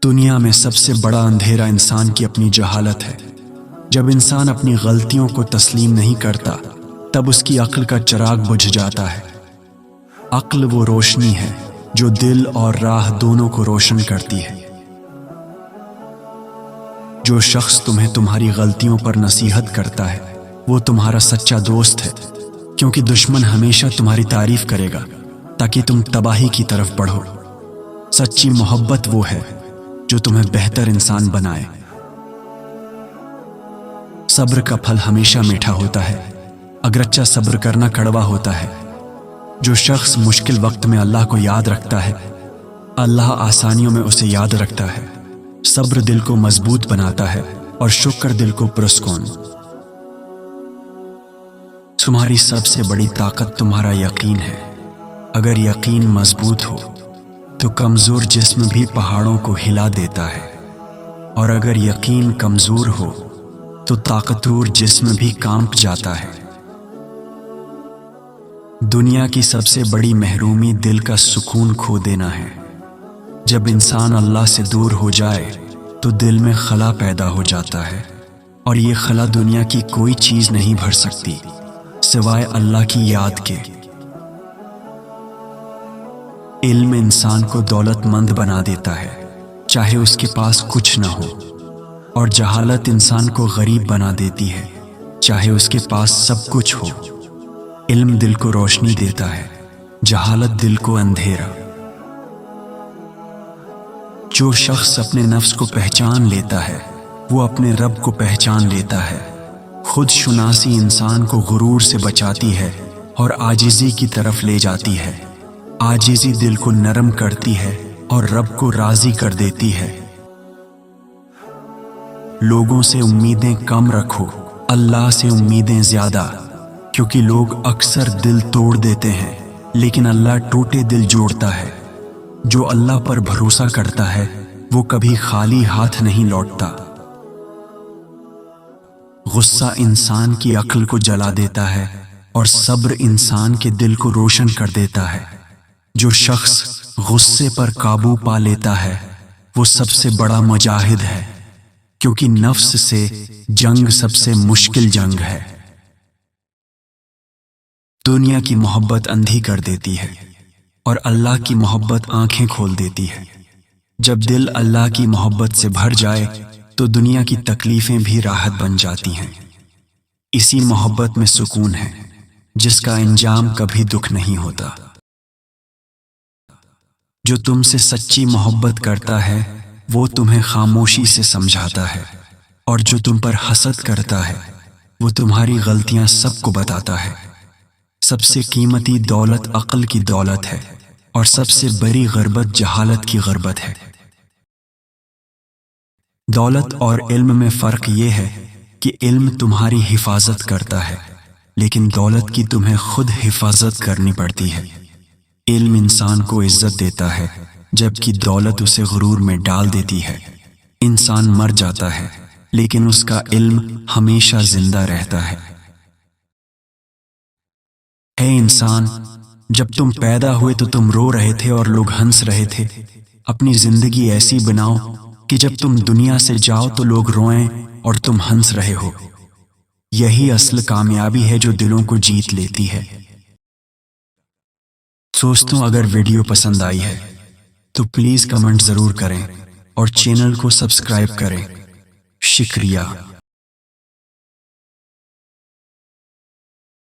دنیا میں سب سے بڑا اندھیرا انسان کی اپنی جہالت ہے۔ جب انسان اپنی غلطیوں کو تسلیم نہیں کرتا تب اس کی عقل کا چراغ بجھ جاتا ہے۔ عقل وہ روشنی ہے جو دل اور راہ دونوں کو روشن کرتی ہے۔ جو شخص تمہیں تمہاری غلطیوں پر نصیحت کرتا ہے وہ تمہارا سچا دوست ہے، کیونکہ دشمن ہمیشہ تمہاری تعریف کرے گا تاکہ تم تباہی کی طرف بڑھو۔ سچی محبت وہ ہے جو تمہیں بہتر انسان بنائے۔ صبر کا پھل ہمیشہ میٹھا ہوتا ہے، اگرچہ صبر کرنا کڑوا ہوتا ہے۔ جو شخص مشکل وقت میں اللہ کو یاد رکھتا ہے، اللہ آسانیوں میں اسے یاد رکھتا ہے۔ صبر دل کو مضبوط بناتا ہے اور شکر دل کو پرسکون۔ تمہاری سب سے بڑی طاقت تمہارا یقین ہے۔ اگر یقین مضبوط ہو تو کمزور جسم بھی پہاڑوں کو ہلا دیتا ہے، اور اگر یقین کمزور ہو تو طاقتور جسم بھی کانپ جاتا ہے۔ دنیا کی سب سے بڑی محرومی دل کا سکون کھو دینا ہے۔ جب انسان اللہ سے دور ہو جائے تو دل میں خلا پیدا ہو جاتا ہے، اور یہ خلا دنیا کی کوئی چیز نہیں بھر سکتی سوائے اللہ کی یاد کے۔ علم انسان کو دولت مند بنا دیتا ہے چاہے اس کے پاس کچھ نہ ہو، اور جہالت انسان کو غریب بنا دیتی ہے چاہے اس کے پاس سب کچھ ہو۔ علم دل کو روشنی دیتا ہے، جہالت دل کو اندھیرا۔ جو شخص اپنے نفس کو پہچان لیتا ہے وہ اپنے رب کو پہچان لیتا ہے۔ خود شناسی انسان کو غرور سے بچاتی ہے اور عاجزی کی طرف لے جاتی ہے۔ عاجزی دل کو نرم کرتی ہے اور رب کو راضی کر دیتی ہے۔ لوگوں سے امیدیں کم رکھو، اللہ سے امیدیں زیادہ، کیونکہ لوگ اکثر دل توڑ دیتے ہیں لیکن اللہ ٹوٹے دل جوڑتا ہے۔ جو اللہ پر بھروسہ کرتا ہے وہ کبھی خالی ہاتھ نہیں لوٹتا۔ غصہ انسان کی عقل کو جلا دیتا ہے اور صبر انسان کے دل کو روشن کر دیتا ہے۔ جو شخص غصے پر قابو پا لیتا ہے وہ سب سے بڑا مجاہد ہے، کیونکہ نفس سے جنگ سب سے مشکل جنگ ہے۔ دنیا کی محبت اندھی کر دیتی ہے اور اللہ کی محبت آنکھیں کھول دیتی ہے۔ جب دل اللہ کی محبت سے بھر جائے تو دنیا کی تکلیفیں بھی راحت بن جاتی ہیں۔ اسی محبت میں سکون ہے جس کا انجام کبھی دکھ نہیں ہوتا۔ جو تم سے سچی محبت کرتا ہے وہ تمہیں خاموشی سے سمجھاتا ہے، اور جو تم پر حسد کرتا ہے وہ تمہاری غلطیاں سب کو بتاتا ہے۔ سب سے قیمتی دولت عقل کی دولت ہے، اور سب سے بڑی غربت جہالت کی غربت ہے۔ دولت اور علم میں فرق یہ ہے کہ علم تمہاری حفاظت کرتا ہے لیکن دولت کی تمہیں خود حفاظت کرنی پڑتی ہے۔ علم انسان کو عزت دیتا ہے جبکہ دولت اسے غرور میں ڈال دیتی ہے۔ انسان مر جاتا ہے لیکن اس کا علم ہمیشہ زندہ رہتا ہے۔ اے انسان، جب تم پیدا ہوئے تو تم رو رہے تھے اور لوگ ہنس رہے تھے۔ اپنی زندگی ایسی بناؤ کہ جب تم دنیا سے جاؤ تو لوگ روئیں اور تم ہنس رہے ہو۔ یہی اصل کامیابی ہے جو دلوں کو جیت لیتی ہے۔ دوستوں، اگر ویڈیو پسند آئی ہے تو پلیز کمنٹ ضرور کریں اور چینل کو سبسکرائب کریں۔ شکریہ۔